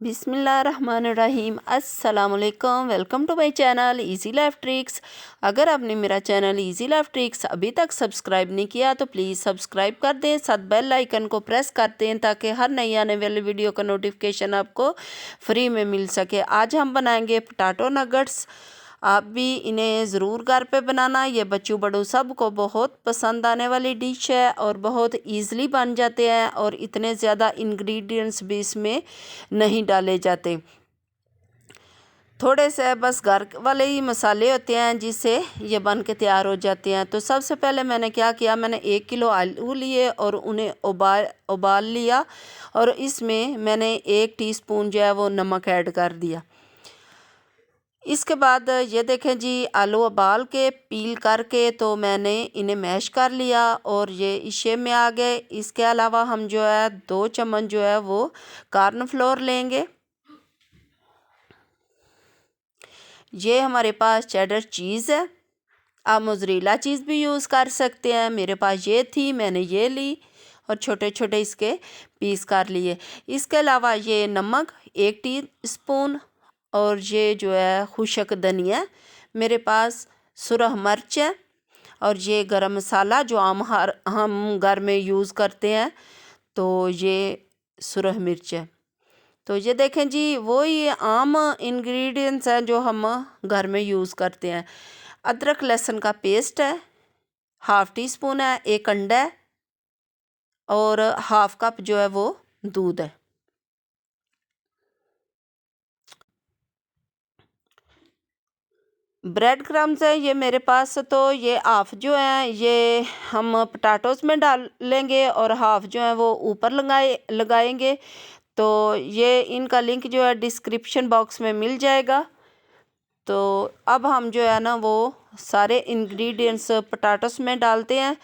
बिस्मिल्लाहिर्रहमानिर्रहीम अस्सलाम वालेकुम। Welcome to my channel easy life tricks. अगर आपने मेरा चैनल इजी लाइफ ट्रिक्स अभी तक सब्सक्राइब नहीं किया तो प्लीज़ सब्सक्राइब कर दें, साथ बेल आइकन को प्रेस कर दें ताकि हर नई आने वाली वीडियो का नोटिफिकेशन आपको फ्री में मिल सके। आज हम बनाएंगे पोटैटो नगेट्स। आप भी इन्हें ज़रूर घर पे बनाना। ये बच्चों बड़ों सब को बहुत पसंद आने वाली डिश है और बहुत इजीली बन जाते हैं और इतने ज़्यादा इंग्रेडिएंट्स भी इसमें नहीं डाले जाते। थोड़े से बस घर वाले ही मसाले होते हैं जिससे ये बन के तैयार हो जाते हैं। तो सबसे पहले मैंने क्या किया, मैंने 1 किलो आलू लिए और उन्हें उबाल लिया और इसमें मैंने 1 टीस्पून जो है वो नमक ऐड कर दिया। इसके बाद ये देखें जी, आलू उबाल के पील करके तो मैंने इन्हें मैश कर लिया और ये इस शेप में आ गए। इसके अलावा हम जो है 2 चम्मच जो है वो कॉर्नफ्लोर लेंगे। ये हमारे पास चेडर चीज़ है, आप मोज़रेला चीज़ भी यूज़ कर सकते हैं। मेरे पास ये थी, मैंने ये ली और छोटे छोटे इसके पीस कर लिए। इसके अलावा ये नमक 1 टीस्पून और ये जो है खुशक धनिया, मेरे पास सुरख मिर्च है और ये गरम मसाला जो हम घर में यूज़ करते हैं, तो ये सुरख मिर्च है। तो ये देखें जी, वो ये आम इंग्रेडिएंट्स हैं जो हम घर में यूज़ करते हैं। अदरक लहसुन का पेस्ट है, 1/2 टीस्पून है, 1 अंडा है और 1/2 कप जो है वो दूध है। ब्रेड क्रम्स है ये मेरे पास, तो ये हाफ जो है ये हम पोटैटोज़ में डालेंगे और हाफ जो है वो ऊपर लगाएंगे। तो ये इनका लिंक जो है डिस्क्रिप्शन बॉक्स में मिल जाएगा। तो अब हम जो है ना वो सारे इंग्रेडिएंट्स पोटैटोज़ में डालते हैं।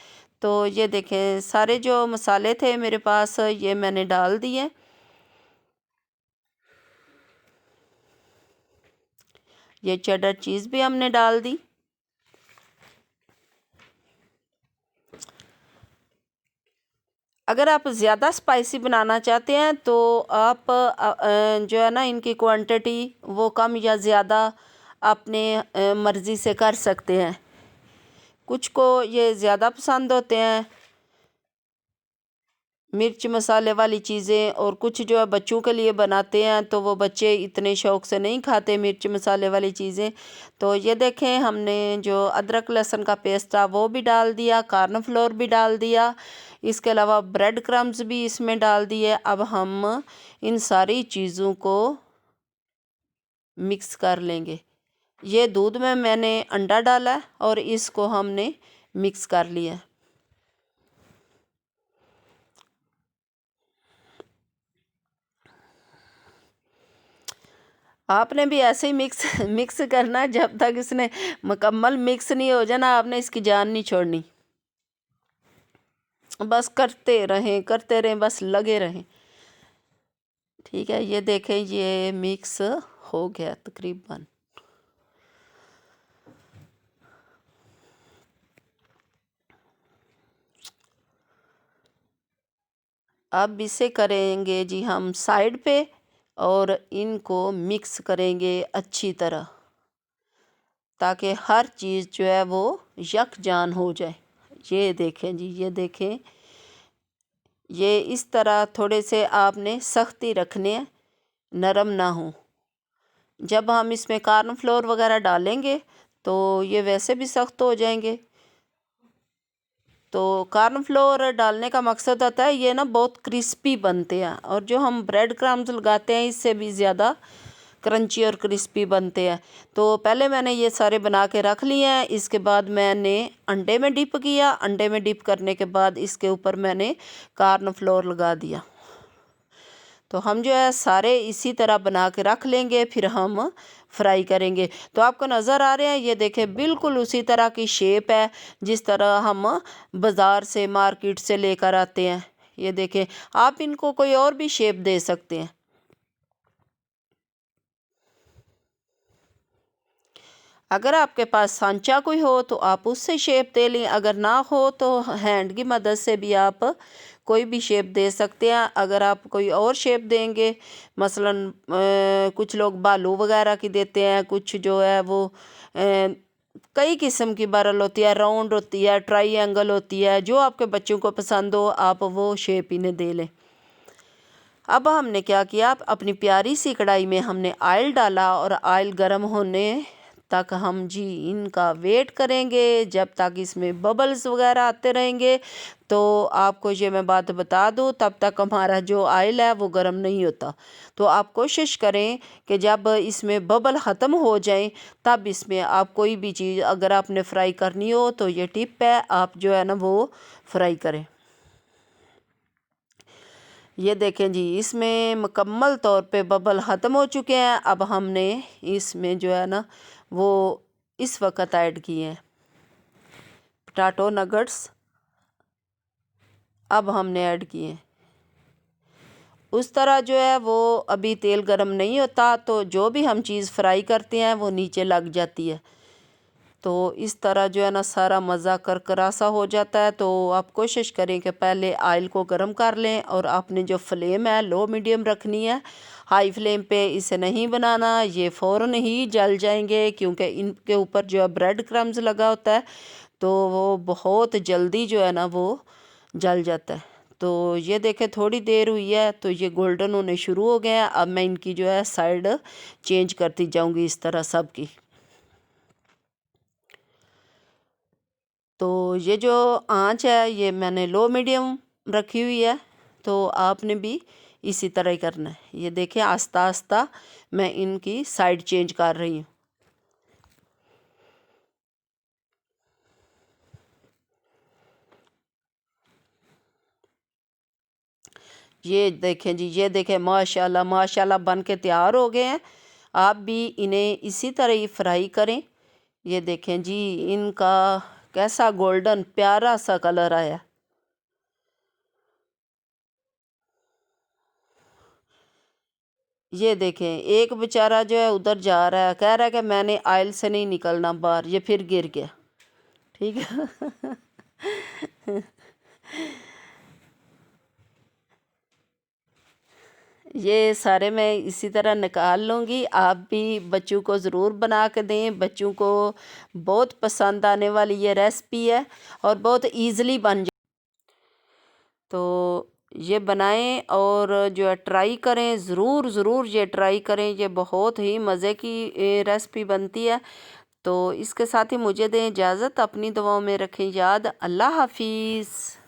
तो ये देखें, सारे जो मसाले थे मेरे पास ये मैंने डाल दिए। ये चेडर चीज़ भी हमने डाल दी। अगर आप ज़्यादा स्पाइसी बनाना चाहते हैं तो आप जो है ना इनकी क्वांटिटी वो कम या ज़्यादा अपने मर्ज़ी से कर सकते हैं। कुछ को ये ज़्यादा पसंद होते हैं मिर्च मसाले वाली चीज़ें, और कुछ जो है बच्चों के लिए बनाते हैं तो वो बच्चे इतने शौक़ से नहीं खाते मिर्च मसाले वाली चीज़ें। तो ये देखें, हमने जो अदरक लहसुन का पेस्ट था वो भी डाल दिया, कॉर्नफ्लोर भी डाल दिया, इसके अलावा ब्रेड क्रम्स भी इसमें डाल दिए। अब हम इन सारी चीज़ों को मिक्स कर लेंगे। ये दूध में मैंने अंडा डाला और इसको हमने मिक्स कर लिया। आपने भी ऐसे ही मिक्स मिक्स करना है, जब तक इसने मुकम्मल मिक्स नहीं हो जाना आपने इसकी जान नहीं छोड़नी। बस करते रहें, बस लगे रहें। ठीक है, ये देखें ये मिक्स हो गया तकरीबन। अब इसे करेंगे जी हम साइड पे और इनको मिक्स करेंगे अच्छी तरह ताकि हर चीज़ जो है वो यकजान हो जाए। ये देखें जी, ये देखें, ये इस तरह थोड़े से आपने सख्ती रखने हैं, नरम ना हो। जब हम इसमें कॉर्नफ्लोर वगैरह डालेंगे तो ये वैसे भी सख्त हो जाएंगे। तो कॉर्नफ्लोर डालने का मकसद होता है ये ना बहुत क्रिस्पी बनते हैं, और जो हम ब्रेड क्रम्स लगाते हैं इससे भी ज़्यादा क्रंची और क्रिस्पी बनते हैं। तो पहले मैंने ये सारे बना के रख लिए हैं। इसके बाद मैंने अंडे में डिप किया, अंडे में डिप करने के बाद इसके ऊपर मैंने कॉर्नफ्लोर लगा दिया। तो हम जो है सारे इसी तरह बना के रख लेंगे, फिर हम फ्राई करेंगे। तो आपको नज़र आ रहे हैं, ये देखें बिल्कुल उसी तरह की शेप है जिस तरह हम बाज़ार से मार्केट से लेकर आते हैं। ये देखें, आप इनको कोई और भी शेप दे सकते हैं। अगर आपके पास सांचा कोई हो तो आप उससे शेप दे लें, अगर ना हो तो हैंड की मदद से भी आप कोई भी शेप दे सकते हैं। अगर आप कोई और शेप देंगे, मसलन कुछ लोग बालू वगैरह की देते हैं, कुछ जो है वो कई किस्म की बरल होती है, राउंड होती है, ट्राईएंगल होती है, जो आपके बच्चों को पसंद हो आप वो शेप इन्हें दे लें। अब हमने क्या किया, अपनी प्यारी सी कढ़ाई में हमने ऑयल डाला और ऑयल गर्म होने तक हम जी इनका वेट करेंगे, जब तक इसमें बबल्स वगैरह आते रहेंगे। तो आपको ये मैं बात बता दूँ, तब तक हमारा जो ऑयल है वो गर्म नहीं होता। तो आप कोशिश करें कि जब इसमें बबल ख़त्म हो जाएं तब इसमें आप कोई भी चीज़ अगर आपने फ्राई करनी हो तो ये टिप है, आप जो है ना वो फ्राई करें। ये देखें जी, इसमें मुकम्मल तौर पे बबल ख़त्म हो चुके हैं। अब हमने इसमें जो है ना वो इस वक्त ऐड किए हैं पोटैटो नगट्स। अब हमने ऐड किए हैं। उस तरह जो है वो अभी तेल गरम नहीं होता, तो जो भी हम चीज़ फ्राई करते हैं वो नीचे लग जाती है। तो इस तरह जो है ना सारा मज़ा करकरा सा हो जाता है। तो आप कोशिश करें कि पहले ऑयल को गर्म कर लें और आपने जो फ्लेम है लो मीडियम रखनी है, हाई फ्लेम पे इसे नहीं बनाना, ये फ़ौरन ही जल जाएंगे क्योंकि इनके ऊपर जो है ब्रेड क्रम्स लगा होता है, तो वो बहुत जल्दी जो है ना वो जल जाता है। तो ये देखें थोड़ी देर हुई है तो ये गोल्डन होने शुरू हो गए हैं। अब मैं इनकी जो है साइड चेंज करती जाऊंगी इस तरह सब की। तो ये जो आंच है ये मैंने लो मीडियम रखी हुई है, तो आपने भी इसी तरह ही करना है। ये देखिए आस्ता आस्ता मैं इनकी साइड चेंज कर रही हूँ। ये देखें माशाल्लाह माशाल्लाह बन के तैयार हो गए हैं। आप भी इन्हें इसी तरह ही फ्राई करें। ये देखें जी, इनका कैसा गोल्डन प्यारा सा कलर आया। ये देखें एक बेचारा जो है उधर जा रहा है, कह रहा है कि मैंने आयल से नहीं निकलना बाहर, ये फिर गिर गया। ठीक है। ये सारे मैं इसी तरह निकाल लूँगी। आप भी बच्चों को ज़रूर बना के दें, बच्चों को बहुत पसंद आने वाली ये रेसिपी है और बहुत इजीली बन तो ये बनाएं और जो है ट्राई करें, ज़रूर ज़रूर ये ट्राई करें। ये बहुत ही मज़े की रेसिपी बनती है। तो इसके साथ ही मुझे दें इजाज़त, अपनी दुआओं में रखें याद। अल्लाह हाफिज़।